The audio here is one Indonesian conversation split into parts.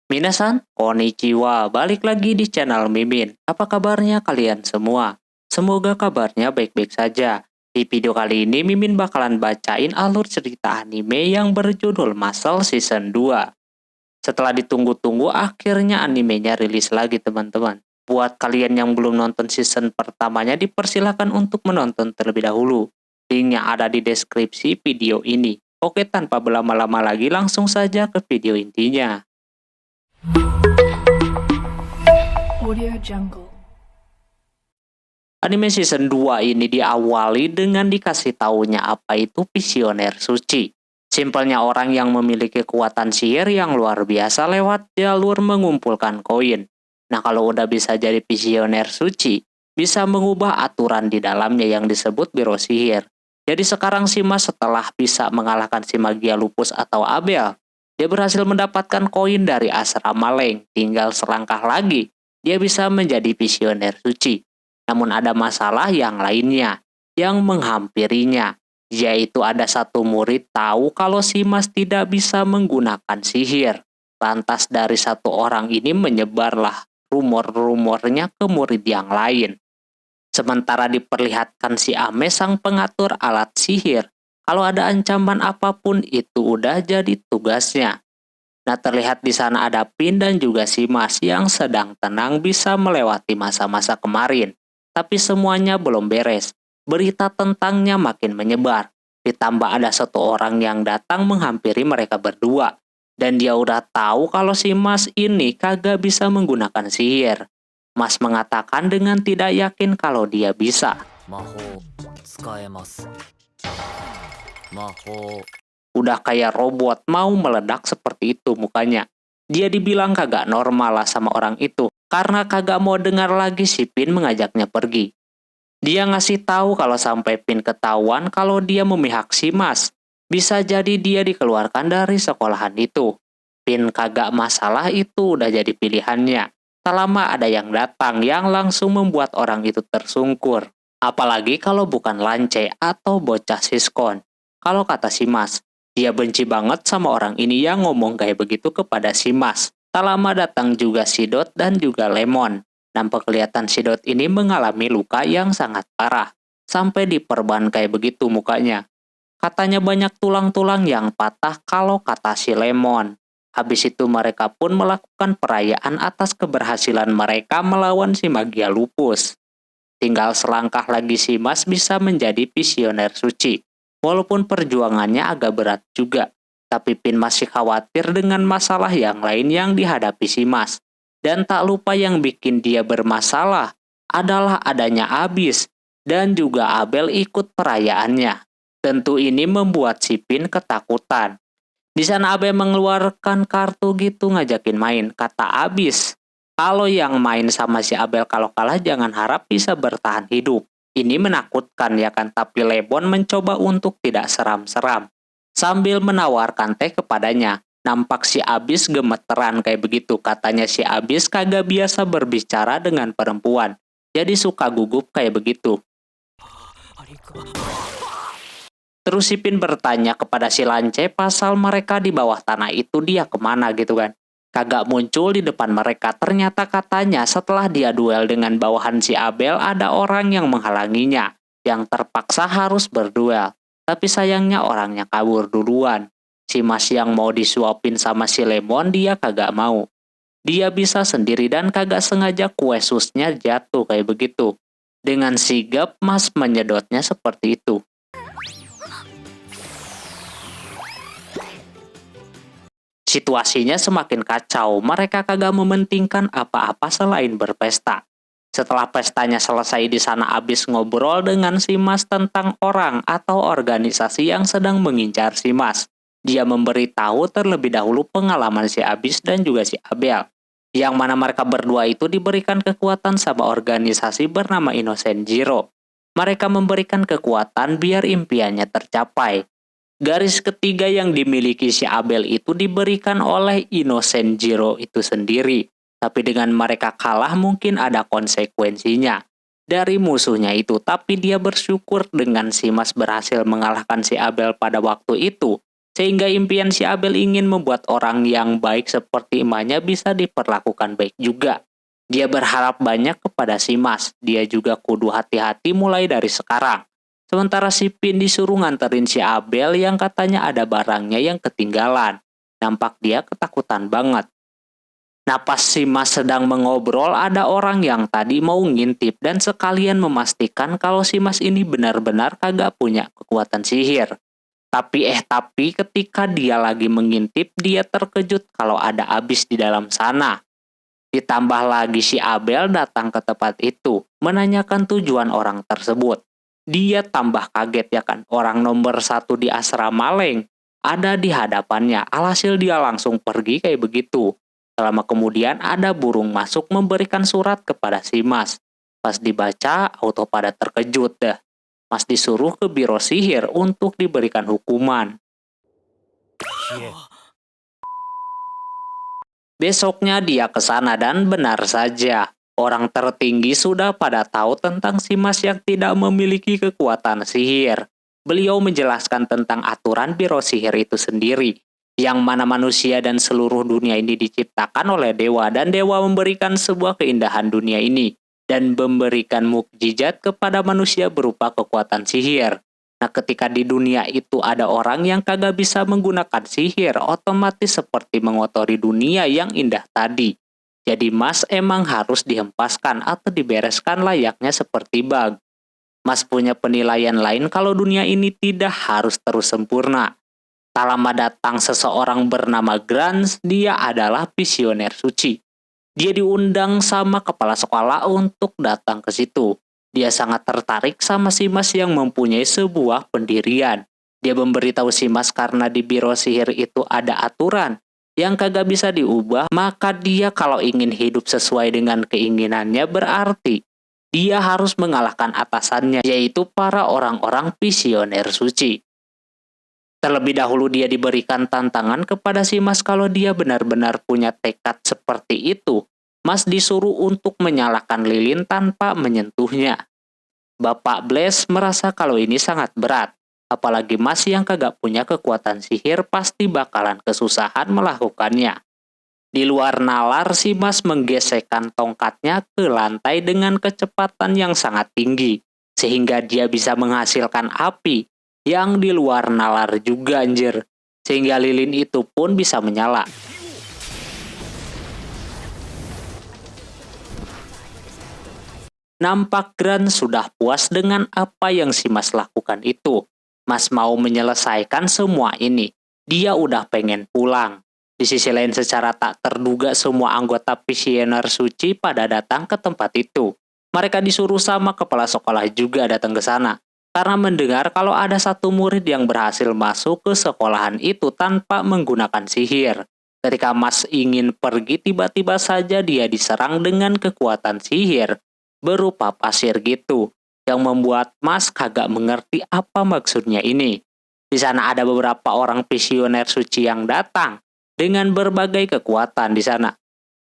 Minasan, konnichiwa, balik lagi di channel Mimin. Apa kabarnya kalian semua? Semoga kabarnya baik-baik saja. Di video kali ini Mimin bakalan bacain alur cerita anime yang berjudul Muscle Season 2. Setelah ditunggu-tunggu, akhirnya animenya rilis lagi teman-teman. Buat kalian yang belum nonton season pertamanya, dipersilakan untuk menonton terlebih dahulu. Linknya ada di deskripsi video ini. Oke, tanpa berlama-lama lagi, langsung saja ke video intinya. Audio Jungle. Anime season 2 ini diawali dengan dikasih taunya apa itu visioner suci. Simpelnya orang yang memiliki kekuatan sihir yang luar biasa lewat jalur mengumpulkan koin. Nah, kalau udah bisa jadi visioner suci, bisa mengubah aturan di dalamnya yang disebut biro sihir. Jadi sekarang si Mas setelah bisa mengalahkan si Magia Lupus atau Abel, dia berhasil mendapatkan koin dari asrama Leng. Tinggal selangkah lagi, dia bisa menjadi visioner suci. Namun ada masalah yang lainnya, yang menghampirinya, yaitu ada satu murid tahu kalau si Mas tidak bisa menggunakan sihir. Lantas dari satu orang ini menyebarlah rumor-rumornya ke murid yang lain. Sementara diperlihatkan si Ame sang pengatur alat sihir, kalau ada ancaman apapun itu udah jadi tugasnya. Nah, terlihat di sana ada Pin dan juga si Mas yang sedang tenang bisa melewati masa-masa kemarin. Tapi semuanya belum beres. Berita tentangnya makin menyebar. Ditambah ada satu orang yang datang menghampiri mereka berdua. Dan dia udah tahu kalau si Mas ini kagak bisa menggunakan sihir. Mas mengatakan dengan tidak yakin kalau dia bisa. 魔法使えます魔法 Udah kayak robot mau meledak seperti itu mukanya. Dia dibilang kagak normal lah sama orang itu, karena kagak mau dengar lagi si Pin mengajaknya pergi. Dia ngasih tahu kalau sampai Pin ketahuan kalau dia memihak si Mas, bisa jadi dia dikeluarkan dari sekolahan itu. Pin kagak masalah, itu udah jadi pilihannya. Tak lama ada yang datang yang langsung membuat orang itu tersungkur. Apalagi kalau bukan Lance atau bocah Siskon. Kalau kata si Mas, dia benci banget sama orang ini yang ngomong kayak begitu kepada si Mas. Tak lama datang juga si Dot dan juga Lemon. Nampak kelihatan si Dot ini mengalami luka yang sangat parah. Sampai diperban kayak begitu mukanya. Katanya banyak tulang-tulang yang patah kalau kata si Lemon. Habis itu mereka pun melakukan perayaan atas keberhasilan mereka melawan si Magia Lupus. Tinggal selangkah lagi si Mas bisa menjadi visioner suci. Walaupun perjuangannya agak berat juga, tapi Pin masih khawatir dengan masalah yang lain yang dihadapi si Mas. Dan tak lupa yang bikin dia bermasalah adalah adanya Abyss dan juga Abel ikut perayaannya. Tentu ini membuat si Pin ketakutan. Di sana Abel mengeluarkan kartu gitu ngajakin main, kata Abyss. Kalau yang main sama si Abel kalau kalah jangan harap bisa bertahan hidup. Ini menakutkan ya kan, tapi Lebon mencoba untuk tidak seram-seram. Sambil menawarkan teh kepadanya. Nampak si Abyss gemeteran kayak begitu. Katanya si Abyss kagak biasa berbicara dengan perempuan. Jadi suka gugup kayak begitu. Terus si Pin bertanya kepada si Lance pasal mereka di bawah tanah itu dia kemana gitu kan. Kagak muncul di depan mereka. Ternyata katanya setelah dia duel dengan bawahan si Abel ada orang yang menghalanginya, yang terpaksa harus berduel. Tapi sayangnya orangnya kabur duluan. Si Mas yang mau disuapin sama si Lemon dia kagak mau. Dia bisa sendiri dan kagak sengaja kue susnya jatuh kayak begitu. Dengan sigap Mas menyedotnya seperti itu. Situasinya semakin kacau, mereka kagak mementingkan apa-apa selain berpesta. Setelah pestanya selesai di sana Abyss ngobrol dengan si Mas tentang orang atau organisasi yang sedang mengincar si Mas. Dia memberitahu terlebih dahulu pengalaman si Abyss dan juga si Abel. Yang mana mereka berdua itu diberikan kekuatan sama organisasi bernama Innocent Zero. Mereka memberikan kekuatan biar impiannya tercapai. Garis ketiga yang dimiliki si Abel itu diberikan oleh Innocent Zero itu sendiri. Tapi dengan mereka kalah mungkin ada konsekuensinya dari musuhnya itu. Tapi dia bersyukur dengan si Mas berhasil mengalahkan si Abel pada waktu itu. Sehingga impian si Abel ingin membuat orang yang baik seperti emaknya bisa diperlakukan baik juga. Dia berharap banyak kepada si Mas. Dia juga kudu hati-hati mulai dari sekarang. Sementara si Pin disuruh nganterin si Abel yang katanya ada barangnya yang ketinggalan. Nampak dia ketakutan banget. Nah, pas si Mas sedang mengobrol, ada orang yang tadi mau ngintip dan sekalian memastikan kalau si Mas ini benar-benar kagak punya kekuatan sihir. Tapi ketika dia lagi mengintip, dia terkejut kalau ada abis di dalam sana. Ditambah lagi si Abel datang ke tempat itu, menanyakan tujuan orang tersebut. Dia tambah kaget ya kan, orang nomor 1 di asrama Leng ada di hadapannya. Alhasil dia langsung pergi kayak begitu. Selama kemudian ada burung masuk memberikan surat kepada si Mas. Pas dibaca, auto pada terkejut dah. Mas disuruh ke biro sihir untuk diberikan hukuman. Besoknya dia ke sana dan benar saja, orang tertinggi sudah pada tahu tentang si Mas yang tidak memiliki kekuatan sihir. Beliau menjelaskan tentang aturan biro sihir itu sendiri, yang mana manusia dan seluruh dunia ini diciptakan oleh dewa dan dewa memberikan sebuah keindahan dunia ini dan memberikan mukjizat kepada manusia berupa kekuatan sihir. Nah, ketika di dunia itu ada orang yang kagak bisa menggunakan sihir, otomatis seperti mengotori dunia yang indah tadi. Jadi Mas emang harus dihempaskan atau dibereskan layaknya seperti bug. Mas punya penilaian lain kalau dunia ini tidak harus terus sempurna. Tak lama datang seseorang bernama Grans, dia adalah visioner suci. Dia diundang sama kepala sekolah untuk datang ke situ. Dia sangat tertarik sama si Mas yang mempunyai sebuah pendirian. Dia memberitahu si Mas karena di biro sihir itu ada aturan yang kagak bisa diubah, maka dia kalau ingin hidup sesuai dengan keinginannya berarti dia harus mengalahkan atasannya, yaitu para orang-orang visioner suci. Terlebih dahulu dia diberikan tantangan kepada si Mas kalau dia benar-benar punya tekad seperti itu. Mas disuruh untuk menyalakan lilin tanpa menyentuhnya. Bapak Blaze merasa kalau ini sangat berat. Apalagi Mas yang kagak punya kekuatan sihir pasti bakalan kesusahan melakukannya. Di luar nalar si Mas menggesekkan tongkatnya ke lantai dengan kecepatan yang sangat tinggi. Sehingga dia bisa menghasilkan api yang di luar nalar juga anjir. Sehingga lilin itu pun bisa menyala. Nampak Gran sudah puas dengan apa yang si Mas lakukan itu. Mas mau menyelesaikan semua ini. Dia udah pengen pulang. Di sisi lain secara tak terduga semua anggota visioner suci pada datang ke tempat itu. Mereka disuruh sama kepala sekolah juga datang ke sana. Karena mendengar kalau ada satu murid yang berhasil masuk ke sekolahan itu tanpa menggunakan sihir. Ketika Mas ingin pergi, tiba-tiba saja dia diserang dengan kekuatan sihir berupa pasir gitu, yang membuat Mas kagak mengerti apa maksudnya ini. Di sana ada beberapa orang visioner suci yang datang dengan berbagai kekuatan di sana.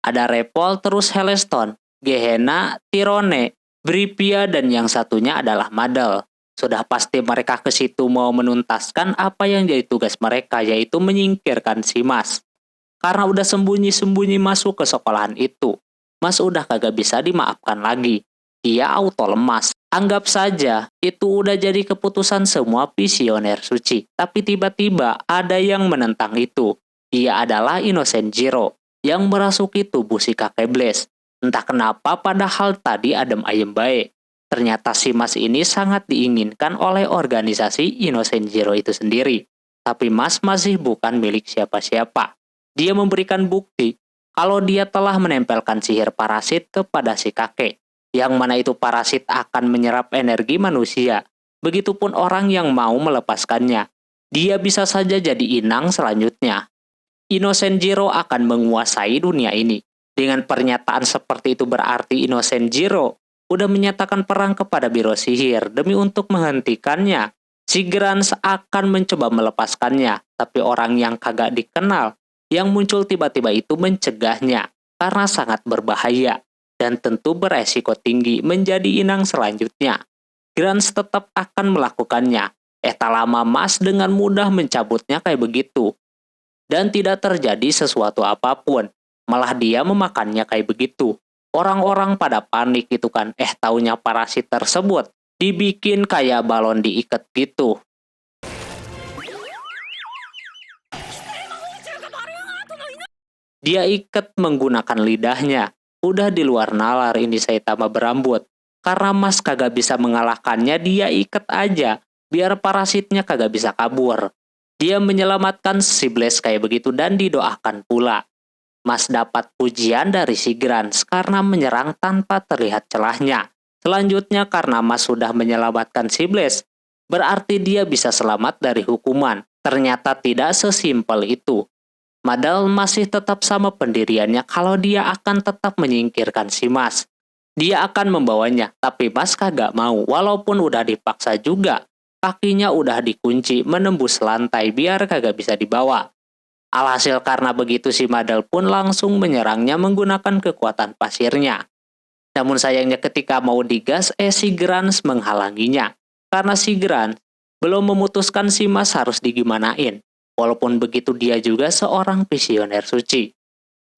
Ada Repol, terus Heleston, Gehenna, Tirone, Bripia, dan yang satunya adalah Madel. Sudah pasti mereka ke situ mau menuntaskan apa yang jadi tugas mereka, yaitu menyingkirkan si Mas. Karena udah sembunyi-sembunyi masuk ke sekolahan itu, Mas udah kagak bisa dimaafkan lagi. Dia auto lemas. Anggap saja itu udah jadi keputusan semua visioner suci. Tapi tiba-tiba ada yang menentang itu. Dia adalah Innocent Zero yang merasuki tubuh si kakek Blaze. Entah kenapa padahal tadi adem ayem baik. Ternyata si Mas ini sangat diinginkan oleh organisasi Innocent Zero itu sendiri. Tapi Mas masih bukan milik siapa-siapa. Dia memberikan bukti kalau dia telah menempelkan sihir parasit kepada si kakek. Yang mana itu parasit akan menyerap energi manusia. Begitupun orang yang mau melepaskannya. Dia bisa saja jadi inang selanjutnya. Innocent Zero akan menguasai dunia ini. Dengan pernyataan seperti itu berarti Innocent Zero udah menyatakan perang kepada biro sihir demi untuk menghentikannya. Si Grans akan mencoba melepaskannya, tapi orang yang kagak dikenal yang muncul tiba-tiba itu mencegahnya karena sangat berbahaya dan tentu beresiko tinggi menjadi inang selanjutnya. Grans tetap akan melakukannya, Tak lama Mas dengan mudah mencabutnya kayak begitu. Dan tidak terjadi sesuatu apapun. Malah dia memakannya kayak begitu. Orang-orang pada panik gitu kan. Taunya parasit tersebut dibikin kayak balon diikat gitu. Dia ikat menggunakan lidahnya. Udah di luar nalar ini Saitama berambut. Karena Mas kagak bisa mengalahkannya, dia ikat aja. Biar parasitnya kagak bisa kabur. Dia menyelamatkan si Blaze kayak begitu dan didoakan pula. Mas dapat pujian dari si Grans karena menyerang tanpa terlihat celahnya. Selanjutnya karena Mas sudah menyelamatkan si Blaze, berarti dia bisa selamat dari hukuman. Ternyata tidak sesimpel itu. Madal masih tetap sama pendiriannya kalau dia akan tetap menyingkirkan si Mas. Dia akan membawanya, tapi Mas kagak mau walaupun udah dipaksa juga. Kakinya udah dikunci menembus lantai biar kagak bisa dibawa. Alhasil karena begitu si Madal pun langsung menyerangnya menggunakan kekuatan pasirnya. Namun sayangnya ketika mau digas, si Grans menghalanginya. Karena si Grans belum memutuskan si Mas harus digimanain. Walaupun begitu dia juga seorang visioner suci.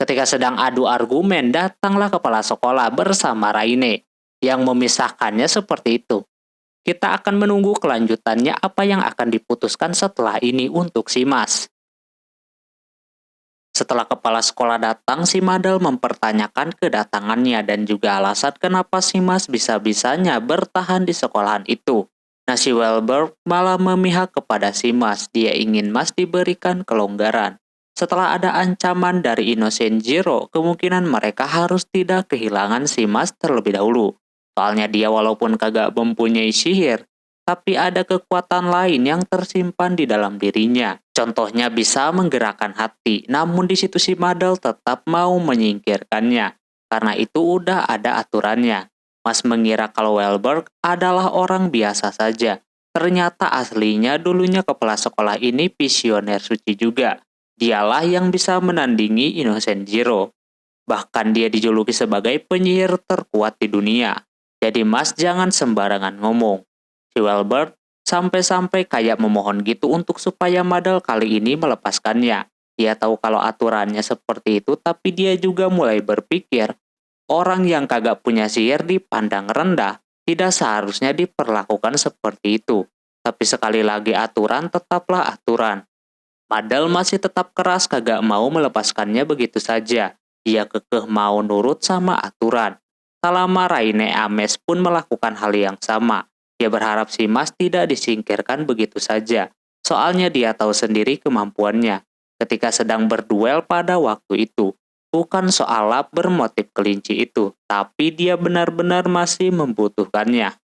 Ketika sedang adu argumen, datanglah kepala sekolah bersama Raine yang memisahkannya seperti itu. Kita akan menunggu kelanjutannya apa yang akan diputuskan setelah ini untuk si Mas. Setelah kepala sekolah datang, si Madal mempertanyakan kedatangannya dan juga alasan kenapa si Mas bisa-bisanya bertahan di sekolahan itu. Nah, si Welberg malah memihak kepada si Mas. Dia ingin Mas diberikan kelonggaran. Setelah ada ancaman dari Innocent Zero, kemungkinan mereka harus tidak kehilangan si Mas terlebih dahulu. Soalnya dia walaupun kagak mempunyai sihir, tapi ada kekuatan lain yang tersimpan di dalam dirinya. Contohnya bisa menggerakkan hati, namun di situ si Madal tetap mau menyingkirkannya. Karena itu udah ada aturannya. Mas mengira kalau Welberg adalah orang biasa saja. Ternyata aslinya dulunya kepala sekolah ini visioner suci juga. Dialah yang bisa menandingi Innocent Zero. Bahkan dia dijuluki sebagai penyihir terkuat di dunia. Jadi Mas jangan sembarangan ngomong. Si Welberg sampai-sampai kayak memohon gitu untuk supaya Madal kali ini melepaskannya. Dia tahu kalau aturannya seperti itu, tapi dia juga mulai berpikir, orang yang kagak punya sihir dipandang rendah, tidak seharusnya diperlakukan seperti itu. Tapi sekali lagi aturan tetaplah aturan. Madal masih tetap keras kagak mau melepaskannya begitu saja. Dia kekeh mau nurut sama aturan. Tak lama Raine Ames pun melakukan hal yang sama. Dia berharap si Mas tidak disingkirkan begitu saja. Soalnya dia tahu sendiri kemampuannya. Ketika sedang berduel pada waktu itu. Bukan soal lap bermotif kelinci itu, tapi dia benar-benar masih membutuhkannya.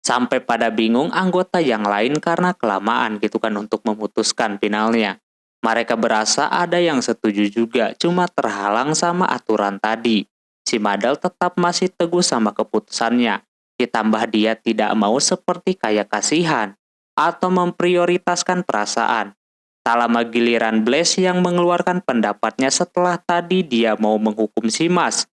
Sampai pada bingung anggota yang lain karena kelamaan gitu kan untuk memutuskan finalnya. Mereka berasa ada yang setuju juga, cuma terhalang sama aturan tadi. Si Madal tetap masih teguh sama keputusannya. Ditambah dia tidak mau seperti kayak kasihan atau memprioritaskan perasaan. Tak lama giliran Blaze yang mengeluarkan pendapatnya setelah tadi dia mau menghukum si Mas.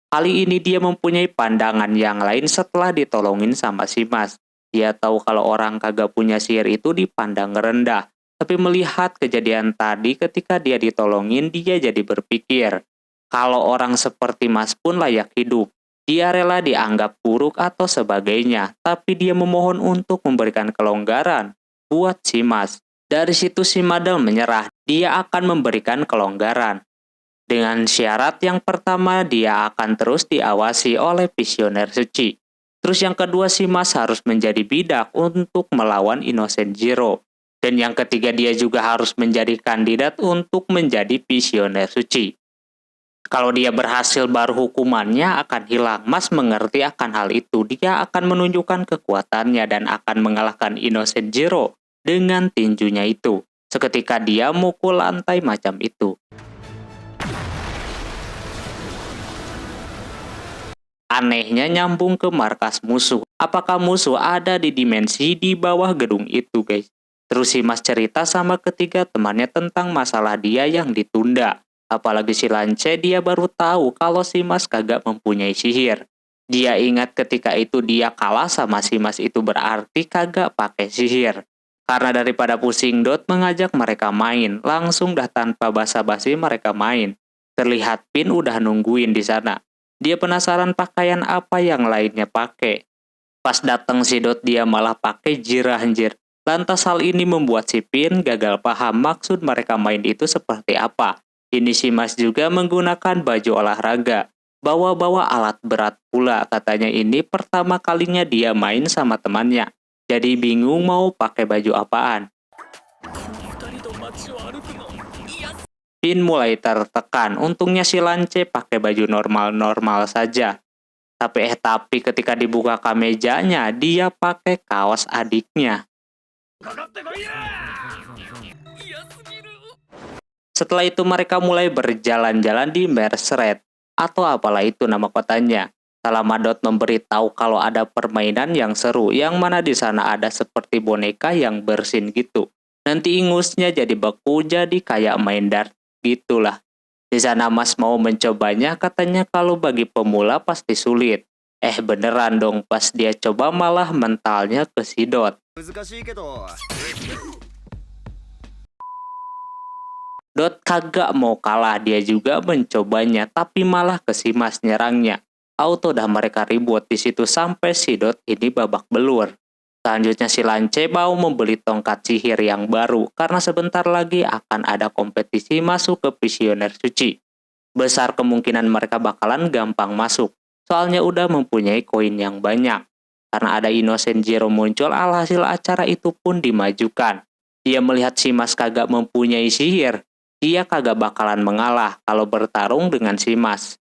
Kali ini dia mempunyai pandangan yang lain setelah ditolongin sama si Mas. Dia tahu kalau orang kagak punya sihir itu dipandang rendah. Tapi melihat kejadian tadi ketika dia ditolongin, dia jadi berpikir, kalau orang seperti Mas pun layak hidup. Dia rela dianggap buruk atau sebagainya, tapi dia memohon untuk memberikan kelonggaran buat si Mas. Dari situ si Madal menyerah, dia akan memberikan kelonggaran. Dengan syarat yang pertama dia akan terus diawasi oleh visioner suci. Terus yang kedua si Mas harus menjadi bidak untuk melawan Innocent Zero. Dan yang ketiga dia juga harus menjadi kandidat untuk menjadi visioner suci. Kalau dia berhasil baru hukumannya akan hilang. Mas mengerti akan hal itu. Dia akan menunjukkan kekuatannya dan akan mengalahkan Innocent Zero dengan tinjunya itu. Seketika dia mukul lantai macam itu. Anehnya nyambung ke markas musuh. Apakah musuh ada di dimensi di bawah gedung itu, guys? Terus si Mas cerita sama ketiga temannya tentang masalah dia yang ditunda. Apalagi si Lance dia baru tahu kalau si Mas kagak mempunyai sihir. Dia ingat ketika itu dia kalah sama si Mas itu berarti kagak pakai sihir. Karena daripada pusing, Dot mengajak mereka main. Langsung dah tanpa basa-basi mereka main. Terlihat Pin udah nungguin di sana. Dia penasaran pakaian apa yang lainnya pakai. Pas datang si Dot dia malah pakai jirah anjir. Lantas hal ini membuat si Pin gagal paham maksud mereka main itu seperti apa. Ini si Mas juga menggunakan baju olahraga. Bawa-bawa alat berat pula, katanya ini pertama kalinya dia main sama temannya. Jadi bingung mau pakai baju apaan. Pin mulai tertekan, untungnya si Lance pakai baju normal-normal saja. Tapi ketika dibuka kamejanya, dia pakai kaos adiknya. Setelah itu mereka mulai berjalan-jalan di Merceret, atau apalah itu nama kotanya. Selama Dot memberitahu kalau ada permainan yang seru, yang mana di sana ada seperti boneka yang bersin gitu. Nanti ingusnya jadi beku, jadi kayak main dart gitulah. Di sana Mas mau mencobanya, katanya kalau bagi pemula pasti sulit. Beneran dong, pas dia coba malah mentalnya ke si Dot. Dot kagak mau kalah, dia juga mencobanya, tapi malah ke si Mas nyerangnya. Auto dah mereka ribut di situ sampai si Dot ini babak belur. Selanjutnya si Lance mau membeli tongkat sihir yang baru karena sebentar lagi akan ada kompetisi masuk ke Visioner Suci. Besar kemungkinan mereka bakalan gampang masuk, soalnya udah mempunyai koin yang banyak. Karena ada Innocent Zero muncul, alhasil acara itu pun dimajukan. Dia melihat si Mas kagak mempunyai sihir, dia kagak bakalan mengalah kalau bertarung dengan si Mas.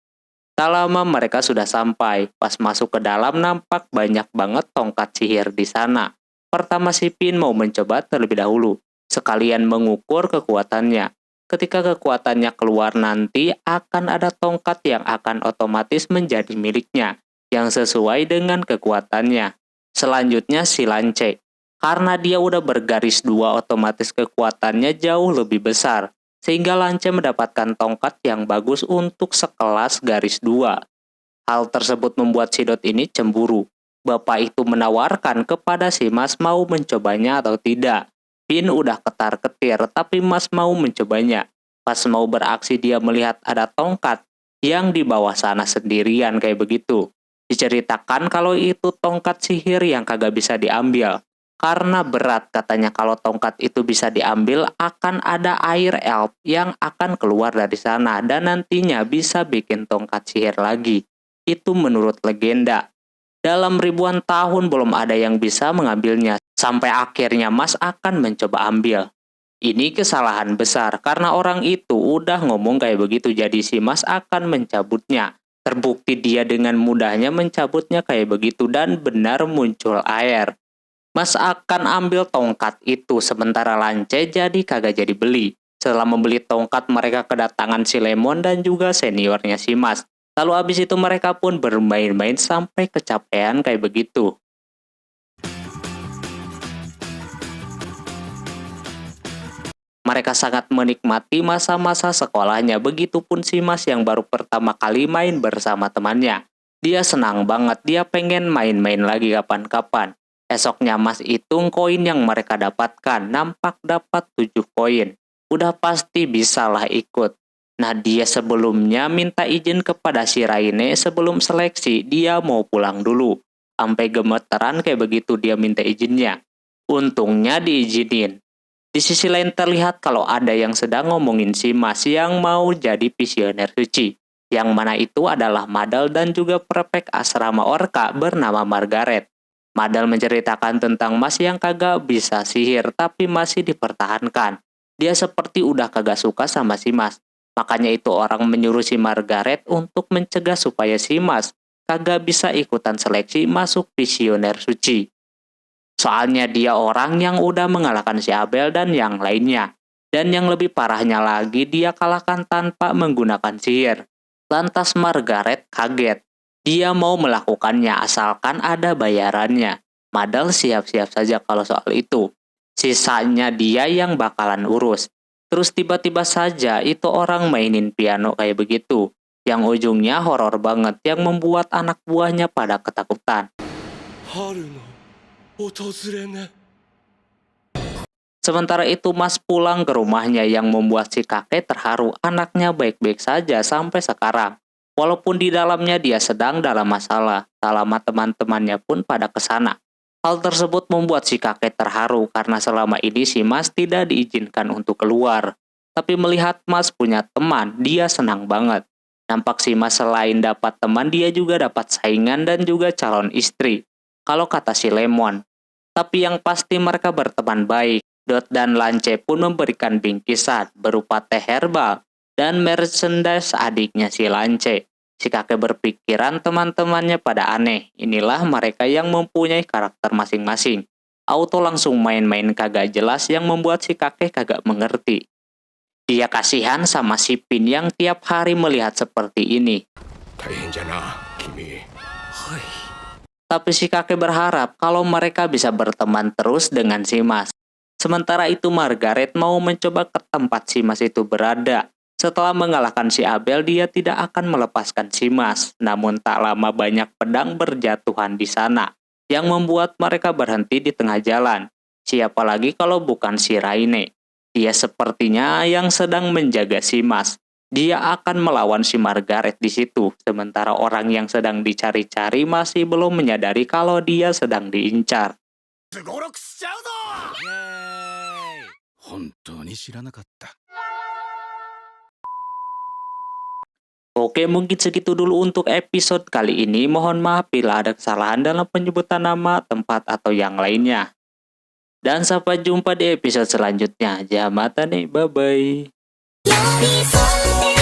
Tak lama mereka sudah sampai. Pas masuk ke dalam nampak banyak banget tongkat sihir di sana. Pertama si Pin mau mencoba terlebih dahulu, sekalian mengukur kekuatannya. Ketika kekuatannya keluar nanti akan ada tongkat yang akan otomatis menjadi miliknya, yang sesuai dengan kekuatannya. Selanjutnya si Lance. Karena dia udah bergaris 2 otomatis kekuatannya jauh lebih besar. Sehingga Lance mendapatkan tongkat yang bagus untuk sekelas garis 2. Hal tersebut membuat si Dot ini cemburu. Bapak itu menawarkan kepada si Mas mau mencobanya atau tidak. Pin udah ketar-ketir, tapi Mas mau mencobanya. Pas mau beraksi dia melihat ada tongkat yang di bawah sana sendirian kayak begitu. Diceritakan kalau itu tongkat sihir yang kagak bisa diambil. Karena berat, katanya kalau tongkat itu bisa diambil akan ada air elf yang akan keluar dari sana dan nantinya bisa bikin tongkat sihir lagi. Itu menurut legenda. Dalam ribuan tahun belum ada yang bisa mengambilnya, sampai akhirnya Mas akan mencoba ambil. Ini kesalahan besar karena orang itu udah ngomong kayak begitu, jadi si Mas akan mencabutnya. Terbukti dia dengan mudahnya mencabutnya kayak begitu dan benar muncul air. Mas akan ambil tongkat itu, sementara Lance jadi kagak jadi beli. Setelah membeli tongkat, mereka kedatangan si Lemon dan juga seniornya si Mas. Lalu abis itu mereka pun bermain-main sampai kecapean kayak begitu. Mereka sangat menikmati masa-masa sekolahnya, begitupun si Mas yang baru pertama kali main bersama temannya. Dia senang banget, dia pengen main-main lagi kapan-kapan. Esoknya Mas hitung koin yang mereka dapatkan, nampak dapat 7 koin. Udah pasti bisalah ikut. Nah dia sebelumnya minta izin kepada si Raine sebelum seleksi, dia mau pulang dulu. Sampai gemeteran kayak begitu dia minta izinnya. Untungnya diizinin. Di sisi lain terlihat kalau ada yang sedang ngomongin si Mas yang mau jadi Visioner Suci. Yang mana itu adalah Madal dan juga prefek asrama Orca bernama Margaret. Madal menceritakan tentang Mas yang kagak bisa sihir tapi masih dipertahankan. Dia seperti udah kagak suka sama si Mas. Makanya itu orang menyuruh si Margaret untuk mencegah supaya si Mas kagak bisa ikutan seleksi masuk Visioner Suci. Soalnya dia orang yang udah mengalahkan si Abel dan yang lainnya. Dan yang lebih parahnya lagi dia kalahkan tanpa menggunakan sihir. Lantas Margaret kaget. Dia mau melakukannya asalkan ada bayarannya. Madal siap-siap saja kalau soal itu. Sisanya dia yang bakalan urus. Terus tiba-tiba saja itu orang mainin piano kayak begitu. Yang ujungnya horor banget yang membuat anak buahnya pada ketakutan. Sementara itu Mas pulang ke rumahnya yang membuat si kakek terharu. Anaknya baik-baik saja sampai sekarang. Walaupun di dalamnya dia sedang dalam masalah. Alamat teman-temannya pun pada kesana. Hal tersebut membuat si kakek terharu karena selama ini si Mas tidak diizinkan untuk keluar. Tapi melihat Mas punya teman, dia senang banget. Nampak si Mas selain dapat teman, dia juga dapat saingan dan juga calon istri. Kalau kata si Lemon. Tapi yang pasti mereka berteman baik. Dot dan Lance pun memberikan bingkisan berupa teh herbal dan merchandise adiknya si Lance. Si kakek berpikiran teman-temannya pada aneh. Inilah mereka yang mempunyai karakter masing-masing. Auto langsung main-main kagak jelas yang membuat si kakek kagak mengerti. Dia kasihan sama si Pin yang tiap hari melihat seperti ini. 大変じゃな君。 Tapi si kakek berharap kalau mereka bisa berteman terus dengan si Mas. Sementara itu Margaret mau mencoba ke tempat si Mas itu berada. Setelah mengalahkan si Abel, dia tidak akan melepaskan si Mas. Namun tak lama banyak pedang berjatuhan di sana, yang membuat mereka berhenti di tengah jalan. Siapa lagi kalau bukan si Raine. Dia sepertinya yang sedang menjaga si Mas. Dia akan melawan si Margaret di situ. Sementara orang yang sedang dicari-cari masih belum menyadari kalau dia sedang diincar. すごろくしちゃうぞ。イエーイ。本当に知らなかった。 Oke, mungkin segitu dulu untuk episode kali ini. Mohon maaf bila ada kesalahan dalam penyebutan nama, tempat, atau yang lainnya. Dan sampai jumpa di episode selanjutnya. Jamatan nih, bye-bye. 寄り添って